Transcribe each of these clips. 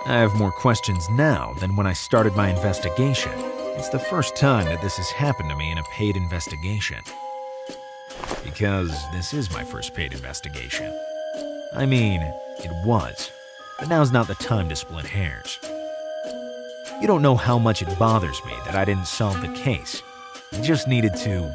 I have more questions now than when I started my investigation. It's the first time that this has happened to me in a paid investigation. Because this is my first paid investigation. I mean, it was. But now's not the time to split hairs. You don't know how much it bothers me that I didn't solve the case. I just needed to.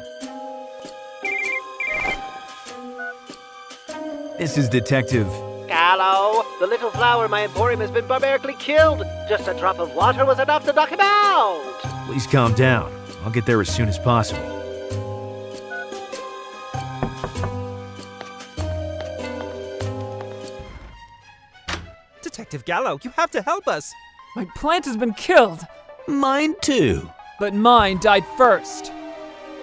This is Detective Gallo, the little flower in my emporium has been barbarically killed. Just a drop of water was enough to knock him out. Please calm down. I'll get there as soon as possible. Detective Gallo, you have to help us. My plant has been killed, Mine too. but mine died first.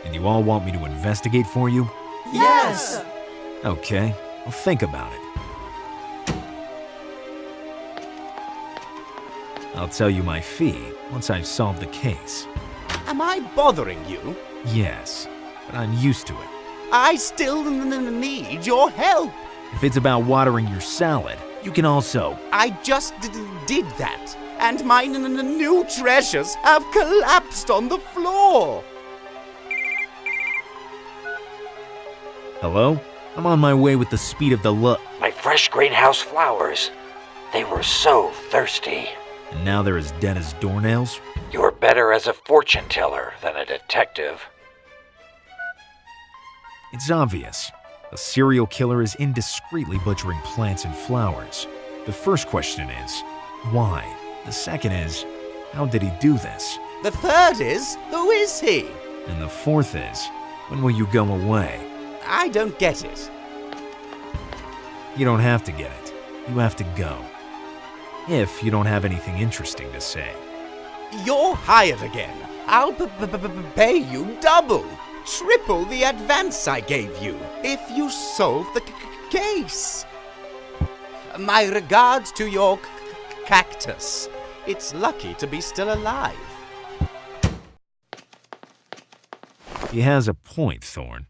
And you all want me to investigate for you? Yes! Okay, I'll think about it. I'll tell you my fee once I've solved the case. Am I bothering you? Yes, but I'm used to it. I still need your help. If it's about watering your salad, you can also. I just did that, and my new treasures have collapsed on the floor. Hello? I'm on my way with the speed of the look. My fresh greenhouse flowers. They were so thirsty. And now they're as dead as doornails? You're better as a fortune teller than a detective. It's obvious. A serial killer is indiscreetly butchering plants and flowers. The first question is, why? The second is, how did he do this? The third is, who is he? And the fourth is, when will you go away? I don't get it. You don't have to get it. You have to go. If you don't have anything interesting to say. You're hired again. I'll pay you double, triple the advance I gave you if you solve the case. My regards to your cactus. It's lucky to be still alive. He has a point, Thorn.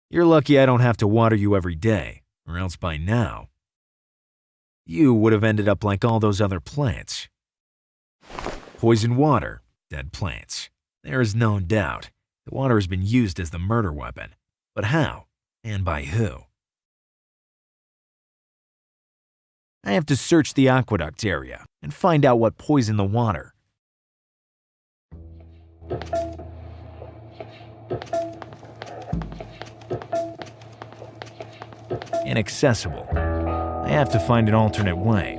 You're lucky I don't have to water you every day, or else by now, you would have ended up like all those other plants. Poison water, dead plants. There is no doubt the water has been used as the murder weapon. But how? And by who? I have to search the aqueduct area and find out what poisoned the water. Inaccessible. I have to find an alternate way.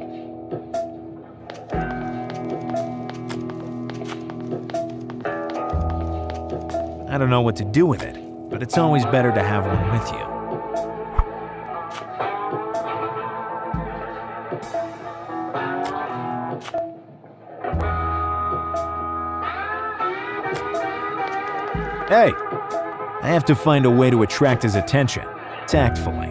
I don't know what to do with it, but it's always better to have one with you. Hey! I have to find a way to attract his attention, tactfully.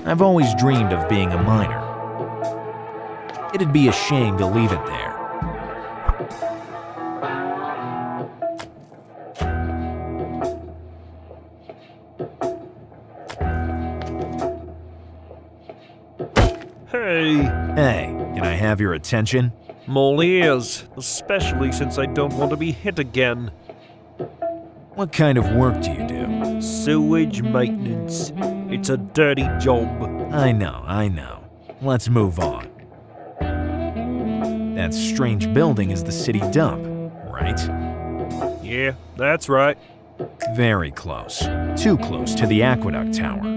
I've always dreamed of being a miner. It'd be a shame to leave it there. Hey, Hey, can I have your attention? I'm all ears, especially since I don't want to be hit again. What kind of work do you do? Sewage maintenance. It's a dirty job. I know. Let's move on. That strange building is the city dump, right? Yeah, that's right. Very close. Too close to the aqueduct tower.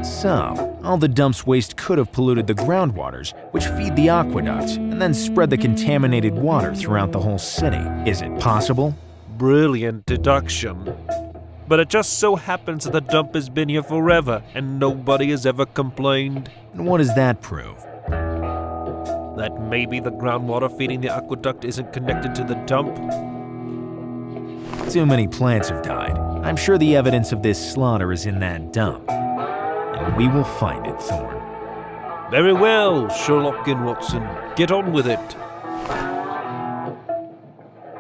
So, all the dump's waste could have polluted the groundwaters, which feed the aqueduct, and then spread the contaminated water throughout the whole city. Is it possible? Brilliant deduction. But it just so happens that the dump has been here forever, and nobody has ever complained. And what does that prove? That maybe the groundwater feeding the aqueduct isn't connected to the dump? Too many plants have died. I'm sure the evidence of this slaughter is in that dump. And we will find it, Thorn. Very well, Sherlock and Watson. Get on with it.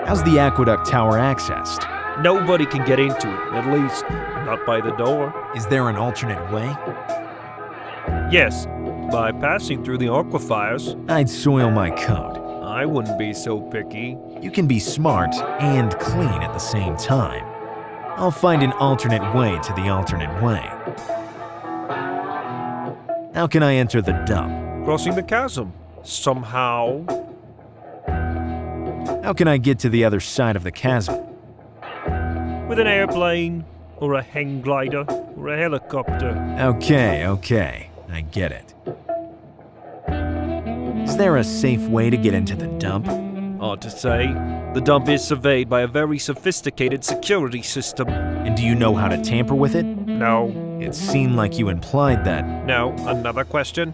How's the aqueduct tower accessed? Nobody can get into it, at least not by the door. Is there an alternate way? Yes, by passing through the aquifers. I'd soil my coat. I wouldn't be so picky. You can be smart and clean at the same time. I'll find an alternate way to the alternate way. How can I enter the dump? Crossing the chasm. Somehow. How can I get to the other side of the chasm? With an airplane, or a hang glider, or a helicopter. Okay, I get it. Is there a safe way to get into the dump? Hard to say. The dump is surveyed by a very sophisticated security system. And do you know how to tamper with it? No. It seemed like you implied that. No. Another question?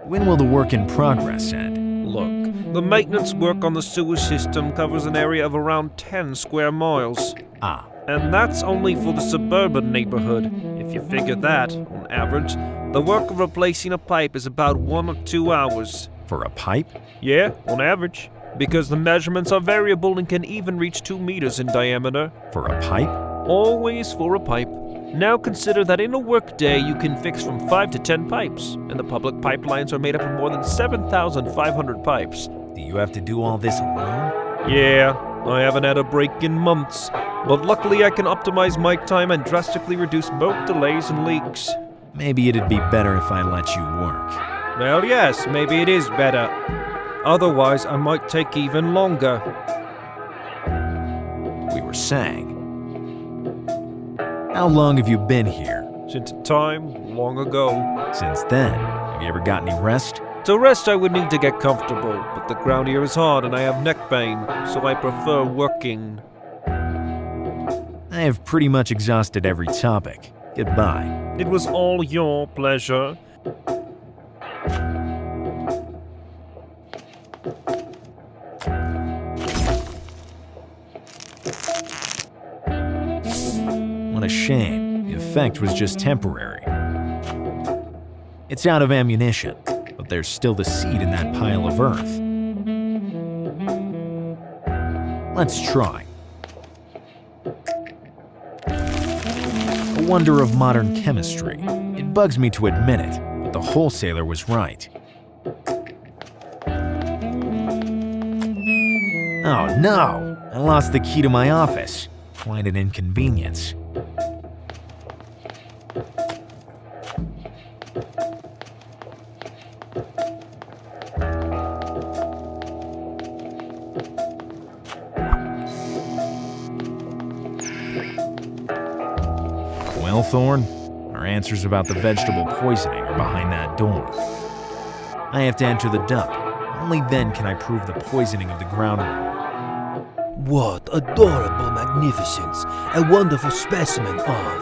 When will the work in progress end? Look, the maintenance work on the sewer system covers an area of around 10 square miles. Ah, And that's only for the suburban neighborhood. If you figure that, on average, the work of replacing a pipe is about 1 or 2 hours. for a pipe? Yeah, on average. Because the measurements are variable and can even reach 2 meters in diameter. For a pipe? Always for a pipe. Now consider that in a workday you can fix from 5 to 10 pipes, and the public pipelines are made up of more than 7,500 pipes. Do you have to do all this alone? Yeah, I haven't had a break in months, but luckily I can optimize my time and drastically reduce both delays and leaks. Maybe it'd be better if I let you work. Well, yes, maybe it is better. Otherwise, I might take even longer. We were saying. How long have you been here? Since a time long ago. Since then, have you ever got any rest? To rest, I would need to get comfortable, but the ground here is hard and I have neck pain, so I prefer working. I have pretty much exhausted every topic. Goodbye. It was all your pleasure. What a shame. The effect was just temporary. It's out of ammunition, but there's still the seed in that pile of earth. Let's try. A wonder of modern chemistry. It bugs me to admit it, but the wholesaler was right. Oh no! I lost the key to my office. Quite an inconvenience. Well, Thorn, our answers about the vegetable poisoning are behind that door. I have to enter the dump. Only then can I prove the poisoning of the groundwater. What adorable magnificence! A wonderful specimen of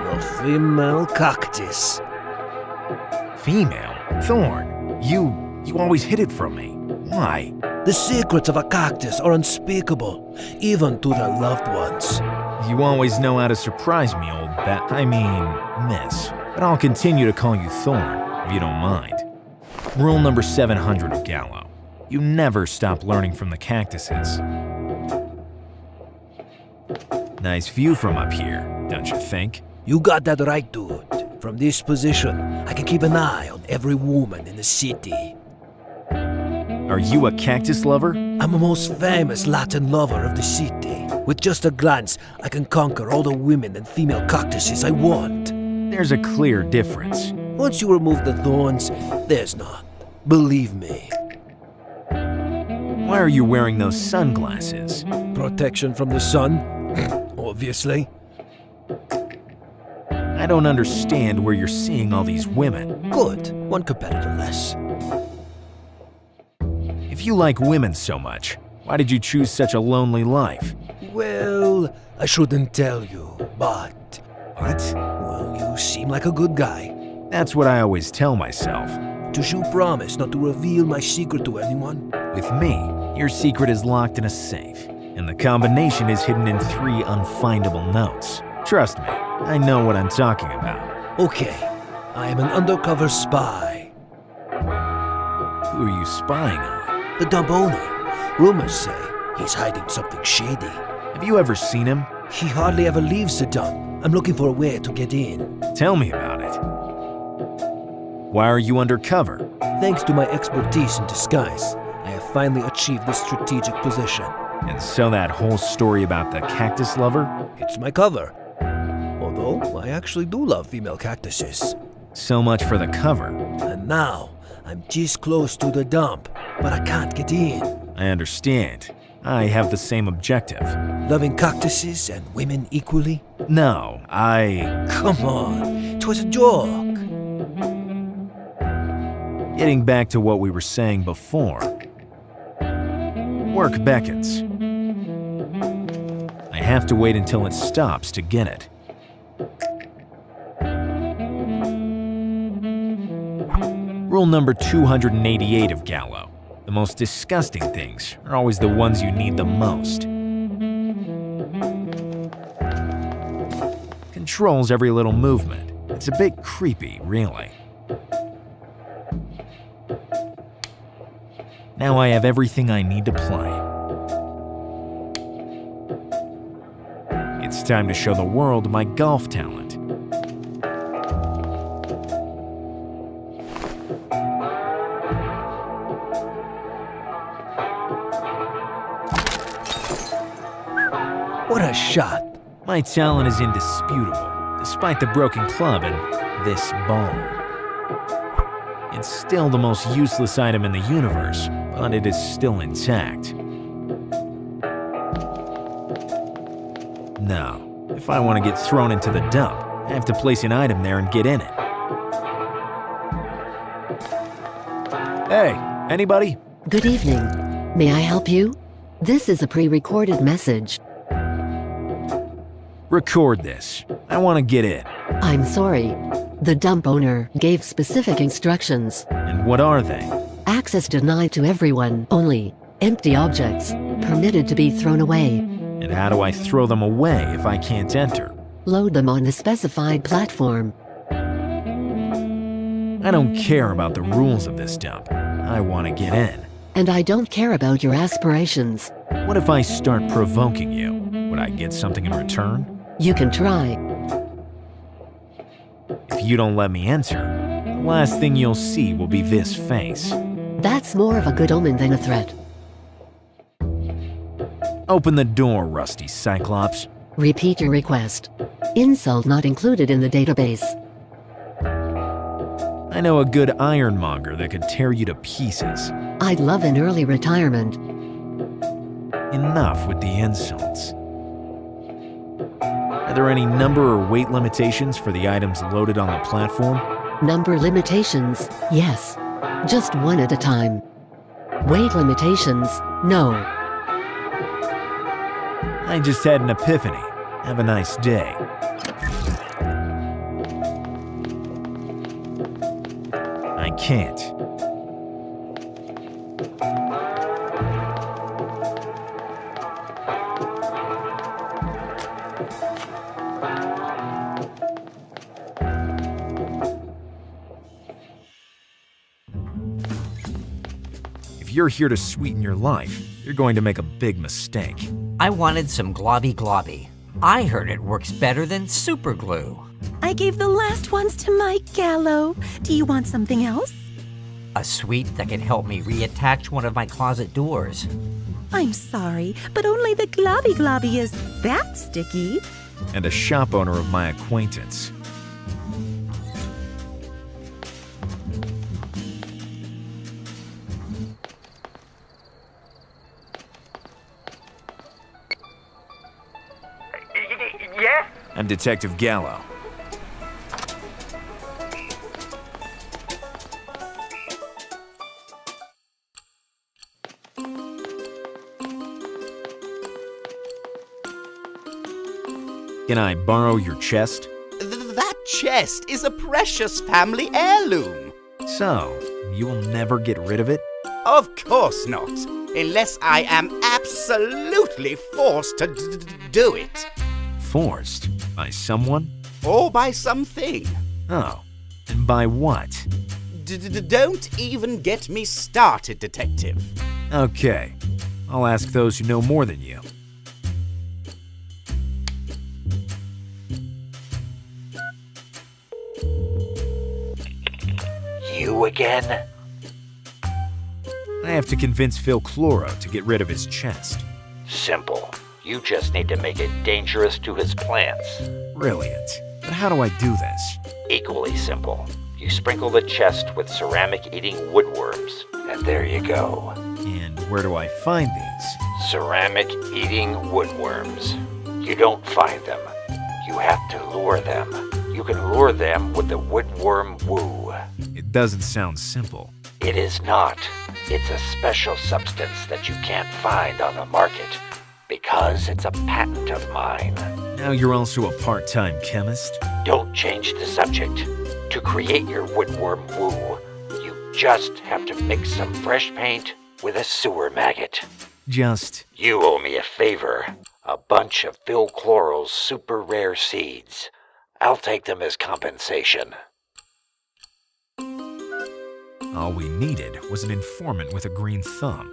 the female cactus. Female? Thorn, you always hid it from me. Why? The secrets of a cactus are unspeakable, even to their loved ones. You always know how to surprise me, miss. But I'll continue to call you Thorn, if you don't mind. Rule number 700 of Gallo. You never stop learning from the cactuses. Nice view from up here, don't you think? You got that right, dude. From this position, I can keep an eye on every woman in the city. Are you a cactus lover? I'm a most famous Latin lover of the city. With just a glance, I can conquer all the women and female cactuses I want. There's a clear difference. Once you remove the thorns, there's not. Believe me. Why are you wearing those sunglasses? Protection from the sun, obviously. I don't understand where you're seeing all these women. Good, one competitor less. If you like women so much, why did you choose such a lonely life? Well, I shouldn't tell you, but... What? Well, you seem like a good guy. That's what I always tell myself. Does you promise not to reveal my secret to anyone? With me, your secret is locked in a safe, and the combination is hidden in 3 unfindable notes. Trust me, I know what I'm talking about. Okay, I am an undercover spy. Who are you spying on? The dump owner. Rumors say he's hiding something shady. Have you ever seen him? He hardly ever leaves the dump. I'm looking for a way to get in. Tell me about it. Why are you undercover? Thanks to my expertise in disguise, I have finally achieved this strategic position. And so that whole story about the cactus lover? It's my cover. Although, I actually do love female cactuses. So much for the cover. And now, I'm this close to the dump, but I can't get in. I understand. I have the same objective. Loving cactuses and women equally? No, Come on, 'twas a joke. Getting back to what we were saying before. Work beckons. I have to wait until it stops to get it. Rule number 288 of Gallo. The most disgusting things are always the ones you need the most. Controls every little movement. It's a bit creepy, really. Now I have everything I need to play. It's time to show the world my golf talent. What a shot. My talent is indisputable, despite the broken club and this ball. It's still the most useless item in the universe, but it is still intact. Now, if I want to get thrown into the dump, I have to place an item there and get in it. Hey, anybody? Good evening. May I help you? This is a pre-recorded message. Record this. I want to get in. I'm sorry. The dump owner gave specific instructions. And what are they? Access denied to everyone. Only empty objects permitted to be thrown away. And how do I throw them away if I can't enter? Load them on the specified platform. I don't care about the rules of this dump. I want to get in. And I don't care about your aspirations. What if I start provoking you? Would I get something in return? You can try. If you don't let me enter, the last thing you'll see will be this face. That's more of a good omen than a threat. Open the door, Rusty Cyclops. Repeat your request. Insult not included in the database. I know a good ironmonger that could tear you to pieces. I'd love an early retirement. Enough with the insults. Are there any number or weight limitations for the items loaded on the platform? Number limitations, yes. Just one at a time. Weight limitations, no. I just had an epiphany. Have a nice day. I can't. If you're here to sweeten your life, you're going to make a big mistake. I wanted some globby globby. I heard it works better than super glue. I gave the last ones to my Gallo. Do you want something else? A sweet that can help me reattach one of my closet doors. I'm sorry, but only the globby globby is that sticky. And a shop owner of my acquaintance. Yes? I'm Detective Gallo. Can I borrow your chest? That chest is a precious family heirloom. So, you will never get rid of it? Of course not, unless I am absolutely forced to do it. Forced? By someone? Or by something. Oh, and by what? Don't even get me started, Detective. Okay, I'll ask those who know more than you. you again? I have to convince Phil Chloro to get rid of his chest. Simple. You just need to make it dangerous to his plants. Brilliant. But how do I do this? Equally simple. You sprinkle the chest with ceramic-eating woodworms, and there you go. And where do I find these? Ceramic-eating woodworms. You don't find them. You have to lure them. You can lure them with the woodworm woo. It doesn't sound simple. It is not. It's a special substance that you can't find on the market, because it's a patent of mine. Now you're also a part-time chemist? Don't change the subject. To create your woodworm woo, you just have to mix some fresh paint with a sewer maggot. You owe me a favor. A bunch of Phil Chloro's super rare seeds. I'll take them as compensation. All we needed was an informant with a green thumb.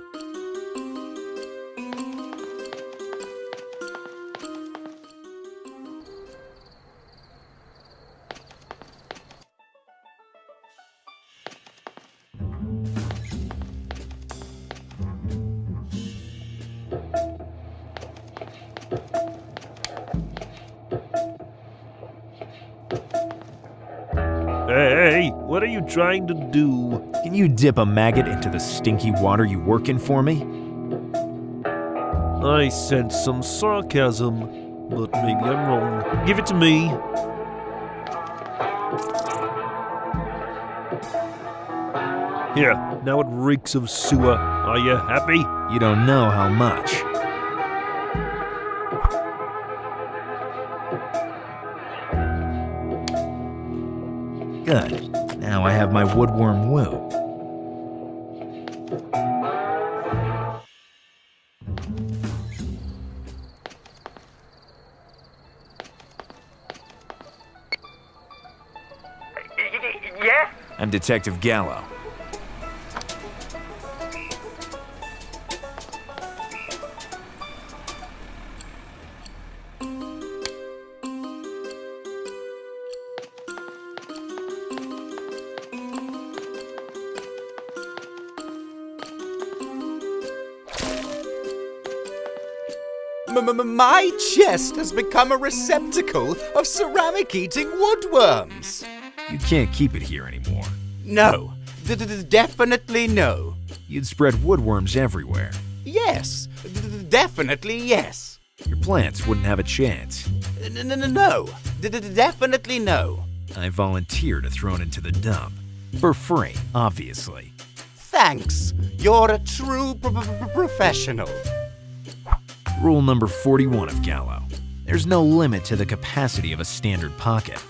Hey, what are you trying to do? Can you dip a maggot into the stinky water you work in for me? I sense some sarcasm, but maybe I'm wrong. Give it to me. Here, now it reeks of sewer. Are you happy? You don't know how much. Good. Now I have my woodworm woo. Yes? I'm Detective Gallo. My chest has become a receptacle of ceramic-eating woodworms. You can't keep it here anymore. No, definitely no. You'd spread woodworms everywhere. Yes, definitely yes. Your plants wouldn't have a chance. No, definitely no. I volunteer to throw it into the dump. For free, obviously. Thanks. You're a true professional. Rule number 41 of Gallo. There's no limit to the capacity of a standard pocket.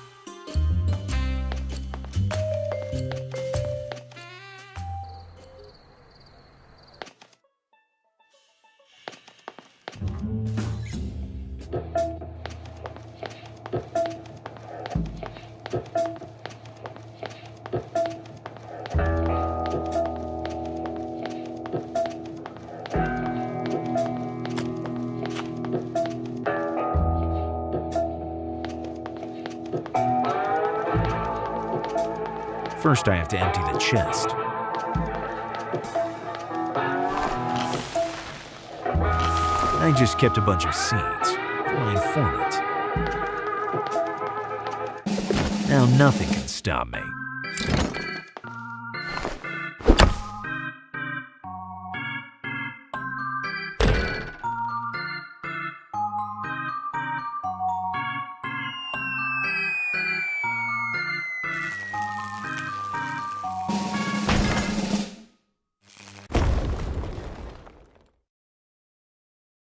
First, I have to empty the chest. I just kept a bunch of seeds for my informant. Now nothing can stop me.